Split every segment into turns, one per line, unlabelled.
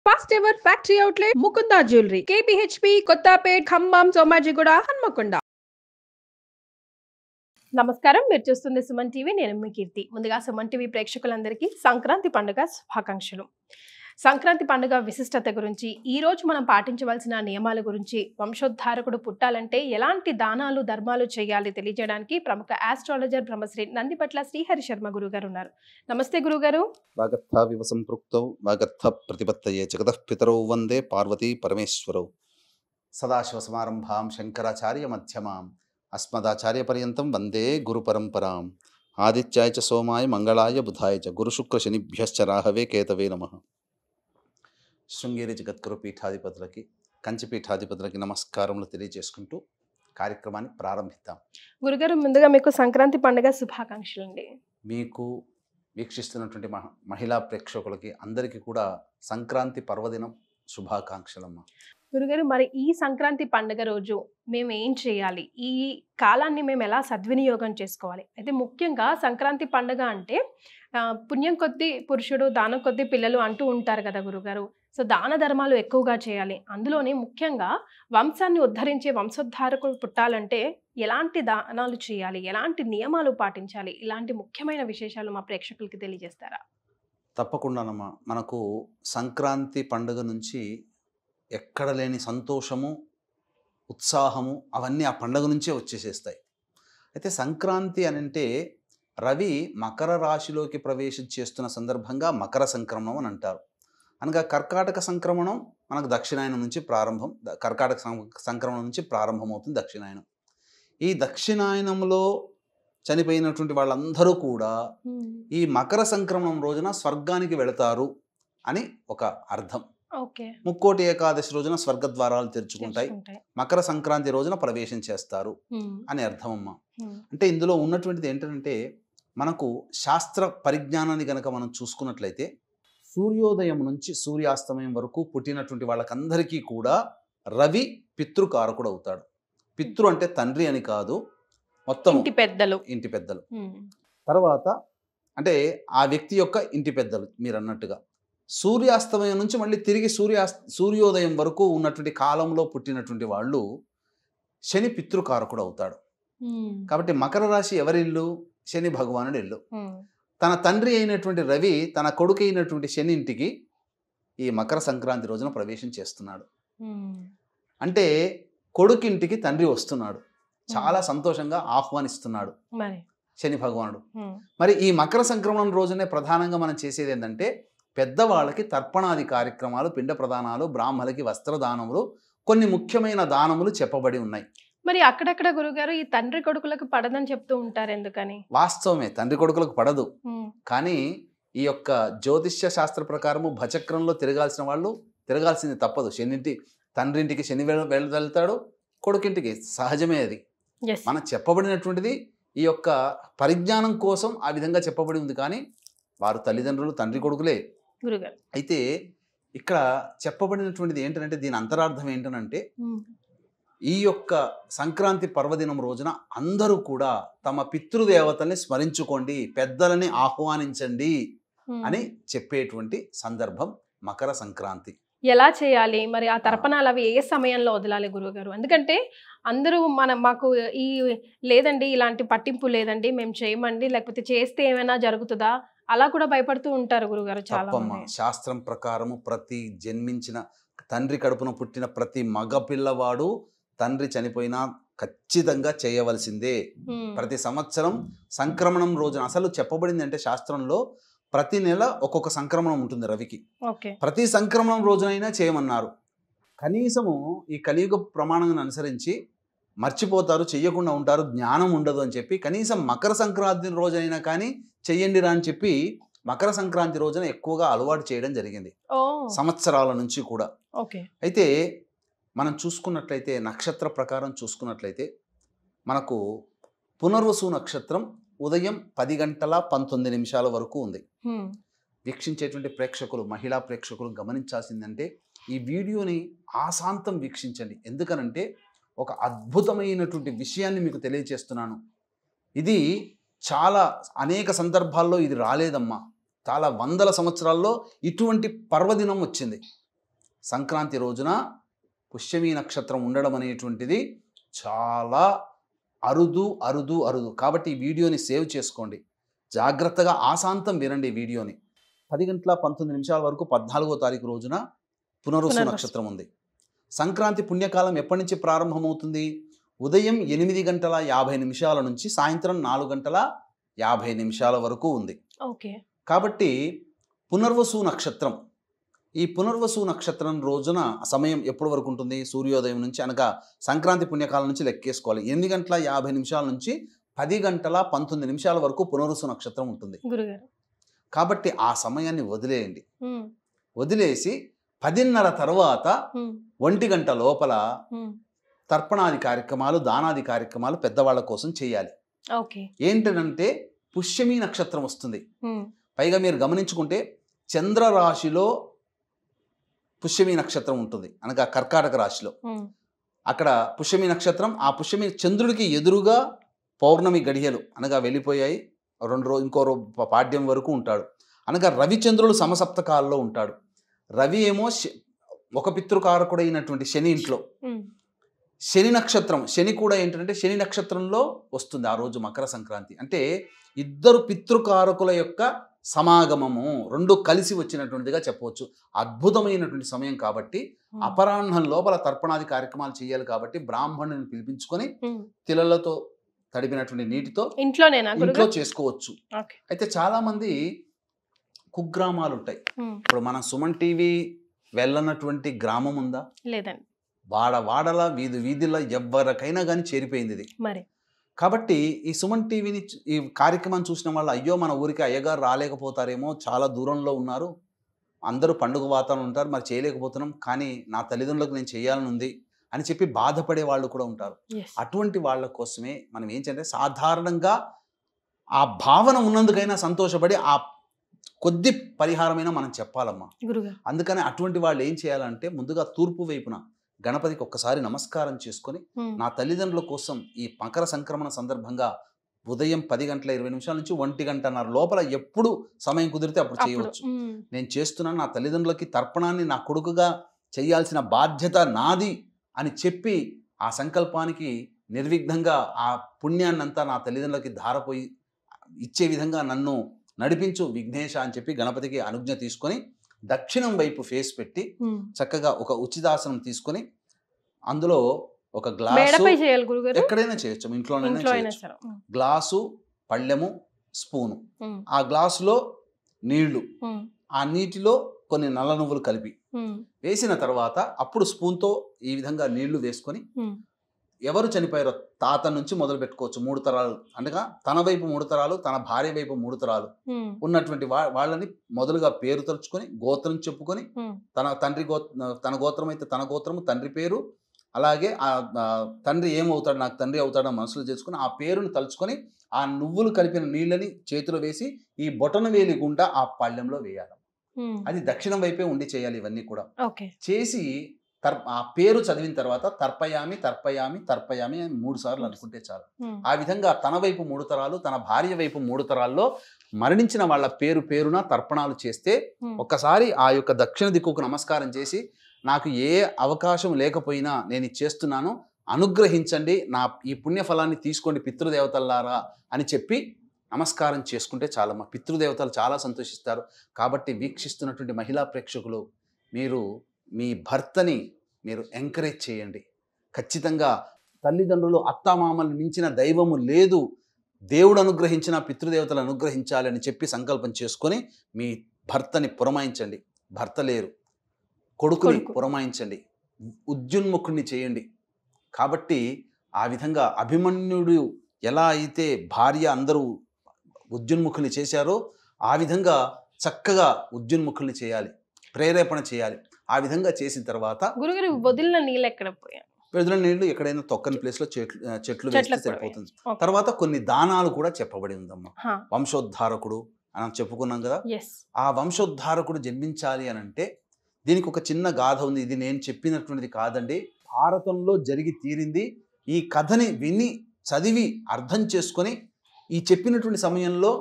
First ever factory outlet Mukunda jewellery KPHB Kothapet Khammam Somajiguda Hanamkonda. నమస్కారం, మీరు చూస్తుంది సుమన్ టీవీ. నేను మీ కీర్తి. ముందుగా సుమన్ టీవీ ప్రేక్షకులందరికీ సంక్రాంతి పండుగ శుభాకాంక్షలు. సంక్రాంతి పండుగ విశిష్టత గురించి, ఈ రోజు మనం పాటించవలసిన నియమాల గురించి, వంశోద్ధారకుడు పుట్టాలంటే ఎలాంటి దానాలు ధర్మాలు చేయాలి తెలియజేయడానికి ప్రముఖ ఆస్ట్రాలజర్ బ్రహ్మశ్రీ నందిపట్ల శ్రీహరి శర్మ గురుగారు ఉన్నారు. నమస్తే గురుగారు.
వాగర్థావివ సంపృక్తౌ వాగర్థ ప్రతిపత్తయే జగతః పితరౌ వందే పార్వతీ పరమేశ్వరౌ. సదాశివసమారంభాం శంకరాచార్య మధ్యమాం అస్మదాచార్య పర్యంతం వందే గురు పరంపరాం. ఆదిత్యాయ చ సోమాయ మంగళాయ బుధాయ చ గురుశుక్ర శనిభ్యశ్చ రాహవే కేతవే నమః. శృంగేరి జగద్గురు పీఠాధిపతులకి, కంచి పీఠాధిపతులకి నమస్కారములు తెలియజేసుకుంటూ కార్యక్రమాన్ని ప్రారంభిద్దాం.
గురుగారు, ముందుగా మీకు సంక్రాంతి పండుగ శుభాకాంక్షలు అండి.
మీకు వీక్షిస్తున్నటువంటి మహిళా ప్రేక్షకులకి అందరికీ కూడా సంక్రాంతి పర్వదినం శుభాకాంక్షలమ్మా.
గురుగారు, మరి ఈ సంక్రాంతి పండుగ రోజు మేము ఏం చేయాలి? ఈ కాలాన్ని మేము ఎలా సద్వినియోగం చేసుకోవాలి? అయితే ముఖ్యంగా సంక్రాంతి పండుగ అంటే పుణ్యం కొద్దీ పురుషుడు, దానం కొద్దీ పిల్లలు అంటూ ఉంటారు కదా గురుగారు. సో దాన ధర్మాలు ఎక్కువగా చేయాలి. అందులోనే ముఖ్యంగా వంశాన్ని ఉద్ధరించే వంశోద్ధారకులు పుట్టాలంటే ఎలాంటి దానాలు చేయాలి, ఎలాంటి నియమాలు పాటించాలి, ఇలాంటి ముఖ్యమైన విశేషాలు మా ప్రేక్షకులకి తెలియజేస్తారా?
తప్పకుండానమ్మా. మనకు సంక్రాంతి పండుగ నుంచి ఎక్కడ లేని సంతోషము, ఉత్సాహము అవన్నీ ఆ పండుగ నుంచే వచ్చేసేస్తాయి. అయితే సంక్రాంతి అని అంటే రవి మకర రాశిలోకి ప్రవేశం చేస్తున్న సందర్భంగా మకర సంక్రమణం అని అంటారు. అనగా కర్కాటక సంక్రమణం మనకు దక్షిణాయనం నుంచి ప్రారంభం, కర్కాటక సంక్రమణం నుంచి ప్రారంభమవుతుంది దక్షిణాయనం. ఈ దక్షిణాయనంలో చనిపోయినటువంటి వాళ్ళందరూ కూడా ఈ మకర సంక్రమణం రోజున స్వర్గానికి వెళతారు అని ఒక అర్థం. ముక్కోటి ఏకాదశి రోజున స్వర్గద్వారాలు తెరుచుకుంటాయి, మకర సంక్రాంతి రోజున ప్రవేశం చేస్తారు అని అర్థం అమ్మా. అంటే ఇందులో ఉన్నటువంటిది ఏంటంటే, మనకు శాస్త్ర పరిజ్ఞానాన్ని కనుక మనం చూసుకున్నట్లయితే సూర్యోదయం నుంచి సూర్యాస్తమయం వరకు పుట్టినటువంటి వాళ్ళకందరికీ కూడా రవి పితృకారకుడు అవుతాడు. పితృ అంటే తండ్రి అని కాదు, మొత్తం ఇంటి పెద్దలు. తర్వాత అంటే ఆ వ్యక్తి యొక్క ఇంటి పెద్దలు మీరు అన్నట్టుగా. సూర్యాస్తమయం నుంచి మళ్ళీ తిరిగి సూర్యోదయం వరకు ఉన్నటువంటి కాలంలో పుట్టినటువంటి వాళ్ళు శని పితృకారకుడు అవుతాడు. కాబట్టి మకర రాశి ఎవరిల్లు? శని భగవానుడు ఇల్లు. తన తండ్రి అయినటువంటి రవి తన కొడుకు అయినటువంటి శని ఇంటికి ఈ మకర సంక్రాంతి రోజున ప్రవేశం చేస్తున్నాడు. అంటే కొడుకింటికి తండ్రి వస్తున్నాడు, చాలా సంతోషంగా ఆహ్వానిస్తున్నాడు శని భగవానుడు. మరి ఈ మకర సంక్రమణం రోజునే ప్రధానంగా మనం చేసేది ఏంటంటే, పెద్దవాళ్ళకి తర్పణాది కార్యక్రమాలు, పిండ ప్రదానాలు, బ్రాహ్మలకి వస్త్రదానములు, కొన్ని ముఖ్యమైన దానములు చెప్పబడి ఉన్నాయి.
మరి అక్కడక్కడ గురుగారు ఈ తండ్రి కొడుకులకు పడదని చెప్తూ ఉంటారు, ఎందుకని?
వాస్తవమే, తండ్రి కొడుకులకు పడదు. కానీ ఈ యొక్క జ్యోతిష్య శాస్త్ర ప్రకారము భచక్రంలో తిరగాల్సిన వాళ్ళు తిరగాల్సింది తప్పదు. తండ్రింటికి శని వెళ్తాడు, కొడుకింటికి సహజమే అది. మనం చెప్పబడినటువంటిది ఈ యొక్క పరిజ్ఞానం కోసం ఆ విధంగా చెప్పబడి ఉంది. కానీ వారు తల్లిదండ్రులు తండ్రి కొడుకులే. అయితే ఇక్కడ చెప్పబడినటువంటిది ఏంటంటే, దీని అంతరార్థం ఏంటనంటే, ఈ యొక్క సంక్రాంతి పర్వదినం రోజున అందరూ కూడా తమ పితృదేవతల్ని స్మరించుకోండి, పెద్దలని ఆహ్వానించండి అని చెప్పేటువంటి సందర్భం మకర సంక్రాంతి.
ఎలా చేయాలి మరి? ఆ తర్పణాలు అవి ఏ సమయంలో వదలాలి గురువుగారు? ఎందుకంటే అందరూ మాకు ఈ లేదండి, ఇలాంటి పట్టింపు లేదండి, మేము చేయమండి, లేకపోతే చేస్తే ఏమైనా జరుగుతుందా, అలా కూడా భయపడుతూ ఉంటారు గురుగారు చాలా మంది.
శాస్త్రం ప్రకారము ప్రతి జన్మించిన తండ్రి కడుపున పుట్టిన ప్రతి మగ పిల్లవాడు తండ్రి చనిపోయినా ఖచ్చితంగా చేయవలసిందే. ప్రతి సంవత్సరం సంక్రమణం రోజున అసలు చెప్పబడింది అంటే, శాస్త్రంలో ప్రతి నెల ఒక్కొక్క సంక్రమణం ఉంటుంది రవికి. ప్రతి సంక్రమణం రోజునైనా చేయమన్నారు. కనీసము ఈ కలియుగ ప్రమాణాన్ని అనుసరించి మర్చిపోతారు, చెయ్యకుండా ఉంటారు, జ్ఞానం ఉండదు అని చెప్పి కనీసం మకర సంక్రాంతి రోజైనా కానీ చెయ్యండి రా అని చెప్పి మకర సంక్రాంతి రోజున ఎక్కువగా అలవాటు చేయడం జరిగింది సంవత్సరాల నుంచి కూడా. అయితే మనం చూసుకున్నట్లయితే నక్షత్ర ప్రకారం చూసుకున్నట్లయితే మనకు పునర్వసు నక్షత్రం ఉదయం 10:19 వరకు ఉంది. వీక్షించేటువంటి ప్రేక్షకులు, మహిళా ప్రేక్షకులు గమనించాల్సిందంటే, ఈ వీడియోని ఆశాంతం వీక్షించండి. ఎందుకనంటే ఒక అద్భుతమైనటువంటి విషయాన్ని మీకు తెలియజేస్తున్నాను. ఇది చాలా అనేక సందర్భాల్లో ఇది రాలేదమ్మా. చాలా వందల సంవత్సరాల్లో ఇటువంటి పర్వదినం వచ్చింది. సంక్రాంతి రోజున పుష్యమి నక్షత్రం ఉండడం అనేటువంటిది చాలా అరుదు అరుదు అరుదు. కాబట్టి ఈ వీడియోని సేవ్ చేసుకోండి, జాగ్రత్తగా ఆశాంతం వినండి ఈ వీడియోని. 10:19 వరకు 14వ తారీఖు రోజున పునరుసు నక్షత్రం ఉంది. సంక్రాంతి పుణ్యకాలం ఎప్పటి నుంచి ప్రారంభమవుతుంది? ఉదయం 8:50 నుంచి సాయంత్రం 4:50 వరకు ఉంది.
ఓకే.
కాబట్టి పునర్వసు నక్షత్రం, ఈ పునర్వసు నక్షత్రం రోజున సమయం ఎప్పటి వరకు ఉంటుంది? సూర్యోదయం నుంచి, అనగా సంక్రాంతి పుణ్యకాలం నుంచి లెక్కేసుకోవాలి. 8:50 నుంచి 10:19 వరకు పునర్వసు నక్షత్రం ఉంటుంది. కాబట్టి ఆ సమయాన్ని వదిలేయండి. వదిలేసి 10:30 తర్వాత 1 గంట లోపల తర్పణాది కార్యక్రమాలు, దానాది కార్యక్రమాలు పెద్దవాళ్ళ కోసం చేయాలి. ఏంటంటే పుష్యమి నక్షత్రం వస్తుంది. పైగా మీరు గమనించుకుంటే చంద్రరాశిలో పుష్యమి నక్షత్రం ఉంటుంది, అనగా కర్కాటక రాశిలో. అక్కడ పుష్యమి నక్షత్రం, ఆ పుష్యమి చంద్రుడికి ఎదురుగా పౌర్ణమి గడియలు అనగా వెళ్ళిపోయాయి. ఇంకో పాడ్యం వరకు ఉంటాడు. అనగా రవిచంద్రుడు సమసప్తకాల్లో ఉంటాడు. రవి ఏమో ఒక పితృకారకుడైనటువంటి శని ఇంట్లో, శని నక్షత్రం, శని కూడా ఏంటంటే శని నక్షత్రంలో వస్తుంది ఆ రోజు మకర సంక్రాంతి. అంటే ఇద్దరు పితృకారకుల యొక్క సమాగమము, రెండు కలిసి వచ్చినటువంటిదిగా చెప్పవచ్చు. అద్భుతమైనటువంటి సమయం కాబట్టి అపరాహ్నం లోపల తర్పణాది కార్యక్రమాలు చేయాలి. కాబట్టి బ్రాహ్మణుని పిలిపించుకొని తిలలతో తడిపినటువంటి నీటితో ఇంట్లో చేసుకోవచ్చు. అయితే చాలా మంది కుగ్రామాలు ఉంటాయి. ఇప్పుడు మన సుమన్ టీవీ వెళ్ళనటువంటి గ్రామం ఉందా?
లేదండి.
వాడల వీధిలో ఎవరికైనా కానీ చేరిపోయింది ఇది. కాబట్టి ఈ సుమన్ టీవీని, ఈ కార్యక్రమాన్ని చూసిన వాళ్ళు, అయ్యో మన ఊరికి అయ్యగారు రాలేకపోతారేమో, చాలా దూరంలో ఉన్నారు, అందరూ పండుగ వాతావరణం ఉంటారు, మరి చేయలేకపోతున్నాం, కానీ నా తల్లిదండ్రులకు నేను చేయాలని ఉంది అని చెప్పి బాధపడే వాళ్ళు కూడా ఉంటారు. అటువంటి వాళ్ళ కోసమే మనం ఏం చేయాలంటే, సాధారణంగా ఆ భావన ఉన్నందుకైనా సంతోషపడి ఆ కొద్ది పరిహారమైనా మనం చెప్పాలమ్మా. అందుకని అటువంటి వాళ్ళు ఏం చేయాలంటే, ముందుగా తూర్పు వైపున గణపతికి ఒక్కసారి నమస్కారం చేసుకొని, నా తల్లిదండ్రుల కోసం ఈ మకర సంక్రమణ సందర్భంగా ఉదయం 10:20 నుంచి 1:30 లోపల ఎప్పుడు సమయం కుదిరితే అప్పుడు చేయవచ్చు. నేను చేస్తున్నాను, నా తల్లిదండ్రులకి తర్పణాన్ని నా కొడుకుగా చేయాల్సిన బాధ్యత నాది అని చెప్పి ఆ సంకల్పానికి నిర్విఘ్నంగా ఆ పుణ్యాన్నంతా నా తల్లిదండ్రులకి ధారపోయి ఇచ్చే విధంగా నన్ను నడిపించు విఘ్నేశ అని చెప్పి గణపతికి అనుజ్ఞ తీసుకొని దక్షిణం వైపు ఫేస్ పెట్టి చక్కగా ఒక ఉచితాసనం తీసుకొని అందులో ఒక గ్లాసు, ఎక్కడైనా చేయొచ్చు, ఇంట్లోనైనా చేయొచ్చు, గ్లాసు, పళ్ళెము, స్పూను, ఆ గ్లాసులో నీళ్లు, ఆ నీటిలో కొన్ని నల్ల నువ్వులు కలిపి వేసిన తర్వాత అప్పుడు స్పూన్తో ఈ విధంగా నీళ్లు వేసుకొని, ఎవరు చనిపోయారో తాత నుంచి మొదలు పెట్టుకోవచ్చు, 3 తరాలు, అనగా తన వైపు 3 తరాలు, తన భార్య వైపు 3 తరాలు ఉన్నటువంటి వాళ్ళని మొదలుగా పేరు తలుచుకొని, గోత్రం చెప్పుకొని, తన గోత్రం అయితే తన గోత్రము, తండ్రి పేరు, అలాగే ఆ తండ్రి ఏమవుతాడు, నాకు తండ్రి అవుతాడో మనసులో చేసుకుని ఆ పేరుని తలుచుకొని ఆ నువ్వులు కలిపిన నీళ్ళని చేతిలో వేసి ఈ బొటన వేలి గుండా ఆ పళ్ళెంలో వేయాలి. అది దక్షిణం వైపే ఉండి చేయాలి. ఇవన్నీ కూడా చేసి ఆ పేరు చదివిన తర్వాత తర్పయామి తర్పయామి తర్పయామి అని 3 సార్లు అనుకుంటే చాలు. ఆ విధంగా తన వైపు 3 తరాలు, తన భార్య వైపు 3 తరాల్లో మరణించిన వాళ్ళ పేరున తర్పణాలు చేస్తే, ఒక్కసారి ఆ యొక్క దక్షిణ దిక్కుకు నమస్కారం చేసి, నాకు ఏ అవకాశం లేకపోయినా నేను చేస్తున్నాను, అనుగ్రహించండి, నా ఈ పుణ్యఫలాన్ని తీసుకోండి పితృదేవతలారా అని చెప్పి నమస్కారం చేసుకుంటే చాలమ్మా. పితృదేవతలు చాలా సంతోషిస్తారు. కాబట్టి వీక్షిస్తున్నటువంటి మహిళా ప్రేక్షకులు, మీరు మీ భర్తని మీరు ఎంకరేజ్ చేయండి. ఖచ్చితంగా తల్లిదండ్రులు, అత్తామామలు మించిన దైవము లేదు, దేవుడు అనుగ్రహించిన పితృదేవతలు అనుగ్రహించాలి అని చెప్పి సంకల్పం చేసుకొని మీ భర్తని పురమాయించండి. భర్త లేరు, కొడుకుని పురమాయించండి, ఉద్యున్ముఖుణ్ణి చేయండి. కాబట్టి ఆ విధంగా అభిమన్యుడు ఎలా అయితే భార్య అందరూ ఉద్యున్ముఖుల్ని చేశారో ఆ విధంగా చక్కగా ఉద్యున్ముఖుల్ని చేయాలి, ప్రేరేపణ చేయాలి. ఆ విధంగా చేసిన తర్వాత
వదిలిన నీళ్ళు ఎక్కడ పోయాయి?
వదిలిన నీళ్లు ఎక్కడైనా తొక్కని ప్లేస్లో చెట్లు వేస్తే సరిపోతుంది. తర్వాత కొన్ని దానాలు కూడా చెప్పబడి ఉందమ్మా. వంశోద్ధారకుడు అని చెప్పుకున్నాం కదా, ఆ వంశోద్ధారకుడు జన్మించాలి అని అంటే దీనికి ఒక చిన్న గాథ ఉంది. ఇది నేను చెప్పినటువంటిది కాదండి, భారతంలో జరిగి తీరింది. ఈ కథని విని చదివి అర్థం చేసుకొని ఈ చెప్పినటువంటి సమయంలో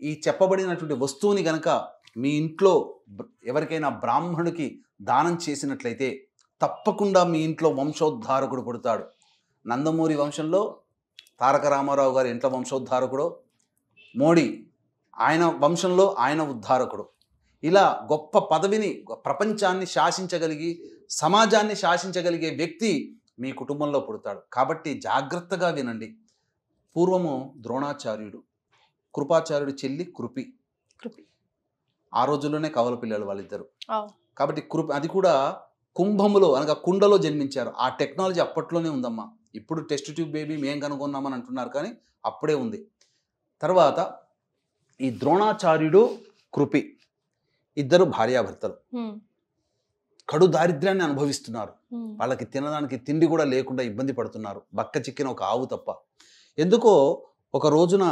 ఈ చెప్పబడినటువంటి వస్తువుని గనక మీ ఇంట్లో ఎవరికైనా బ్రాహ్మణుడికి దానం చేసినట్లయితే తప్పకుండా మీ ఇంట్లో వంశోద్ధారకుడు పుడతాడు. నందమూరి వంశంలో తారక రామారావు గారి ఇంట్లో వంశోద్ధారకుడు, మోడీ ఆయన వంశంలో ఆయన ఉద్ధారకుడు. ఇలా గొప్ప పదవిని, ప్రపంచాన్ని శాసించగలిగి సమాజాన్ని శాసించగలిగే వ్యక్తి మీ కుటుంబంలో పుడతాడు. కాబట్టి జాగ్రత్తగా వినండి. పూర్వము ద్రోణాచార్యుడు, కృపాచార్యుడు చెల్లి కృపి. ఆ రోజుల్లోనే కవల పిల్లలు వాళ్ళిద్దరు. కాబట్టి అది కూడా కుంభములో అనగా కుండలో జన్మించారు. ఆ టెక్నాలజీ అప్పట్లోనే ఉందమ్మా. ఇప్పుడు టెస్ట్ ట్యూబ్ బేబీ మేం కనుగొన్నామని అంటున్నారు, కానీ అప్పుడే ఉంది. తర్వాత ఈ ద్రోణాచార్యుడు కృపి ఇద్దరు భార్యాభర్తలు కడు దారిద్ర్యాన్ని అనుభవిస్తున్నారు. వాళ్ళకి తినడానికి తిండి కూడా లేకుండా ఇబ్బంది పడుతున్నారు, బక్క చిక్కిన ఒక ఆవు తప్ప. ఎందుకో ఒక రోజున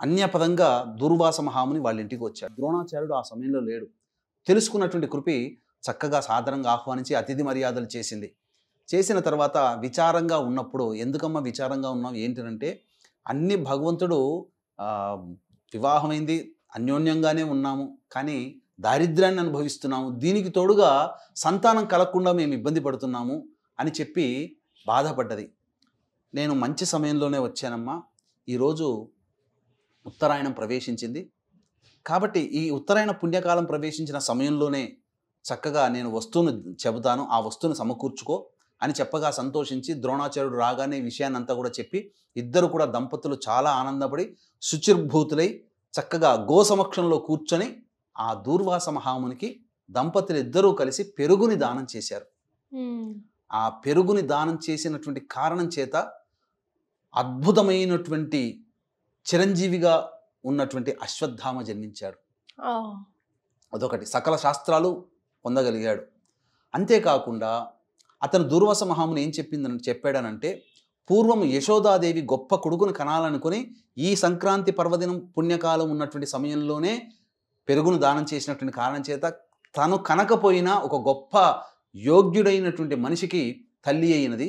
అన్యపదంగా దుర్వాస మహాముని వాళ్ళ ఇంటికి వచ్చాడు. ద్రోణాచార్యుడు ఆ సమయంలో లేడు. తెలుసుకున్నటువంటి కృపి చక్కగా సాధారణంగా ఆహ్వానించి అతిథి మర్యాదలు చేసింది. చేసిన తర్వాత విచారంగా ఉన్నప్పుడు, ఎందుకమ్మా విచారంగా ఉన్నాం ఏంటంటే, అన్ని భగవంతుడు వివాహమైంది, అన్యోన్యంగానే ఉన్నాము, కానీ దారిద్ర్యాన్ని అనుభవిస్తున్నాము, దీనికి తోడుగా సంతానం కలగకుండా మేము ఇబ్బంది పడుతున్నాము అని చెప్పి బాధపడ్డది. నేను మంచి సమయంలోనే వచ్చానమ్మా, ఈరోజు ఉత్తరాయణం ప్రవేశించింది కాబట్టి ఈ ఉత్తరాయణ పుణ్యకాలం ప్రవేశించిన సమయంలోనే చక్కగా నేను వస్తువును చెబుతాను, ఆ వస్తువును సమకూర్చుకో అని చెప్పగా సంతోషించి ద్రోణాచార్యుడు రాగానే ఈ విషయాన్ని అంతా కూడా చెప్పి ఇద్దరు కూడా దంపతులు చాలా ఆనందపడి శుచిర్భూతులై చక్కగా గోసమక్షంలో కూర్చొని ఆ దూర్వాస మహామునికి దంపతులు ఇద్దరూ కలిసి పెరుగుని దానం చేశారు. ఆ పెరుగుని దానం చేసినటువంటి కారణం చేత అద్భుతమైనటువంటి చిరంజీవిగా ఉన్నటువంటి అశ్వత్థామ జన్మించాడు. అదొకటి, సకల శాస్త్రాలు పొందగలిగాడు. అంతేకాకుండా అతను దూర్వాస మహాముని ఏం చెప్పాడనంటే, పూర్వం యశోదాదేవి గొప్ప కొడుకును కనాలనుకుని ఈ సంక్రాంతి పర్వదినం పుణ్యకాలం ఉన్నటువంటి సమయంలోనే పెరుగును దానం చేసినటువంటి కారణం చేత తను కనకపోయినా ఒక గొప్ప యోగ్యుడైనటువంటి మనిషికి తల్లి అయినది.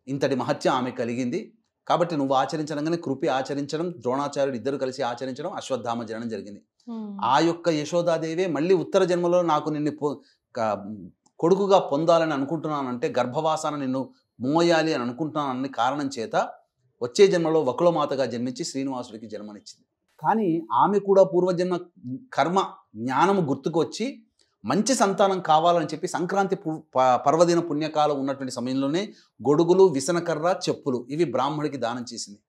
ఇంతటి మహత్యం ఆమె కలిగింది. కాబట్టి నువ్వు ఆచరించడంగానే కృపి ఆచరించడం, ద్రోణాచార్యుడు ఇద్దరు కలిసి ఆచరించడం, అశ్వత్థామ జననం జరిగింది. ఆ యొక్క యశోదాదేవే మళ్ళీ ఉత్తర జన్మలో నాకు నిన్ను కొడుకుగా పొందాలని అనుకుంటున్నానంటే, గర్భవాసాన నిన్ను మోయాలి అని అనుకుంటున్నానని కారణం చేత వచ్చే జన్మలో వకులమాతగా జన్మించి శ్రీనివాసుడికి జన్మనిచ్చింది. కానీ ఆమె కూడా పూర్వజన్మ కర్మ జ్ఞానము గుర్తుకు వచ్చి మంచి సంతానం కావాలని చెప్పి సంక్రాంతి పర్వదిన పుణ్యకాలం ఉన్నటువంటి సమయంలోనే గొడుగులు, విసనకర్ర, చెప్పులు ఇవి బ్రాహ్మడికి దానం చేసింది.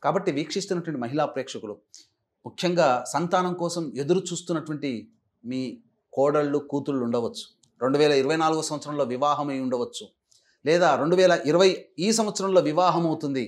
కాబట్టి వీక్షిస్తున్నటువంటి మహిళా ప్రేక్షకులు, ముఖ్యంగా సంతానం కోసం ఎదురు చూస్తున్నటువంటి మీ కోడళ్ళు, కూతుళ్ళు ఉండవచ్చు. 2024 సంవత్సరంలో వివాహమై ఉండవచ్చు, లేదా 2020 ఈ సంవత్సరంలో వివాహం అవుతుంది.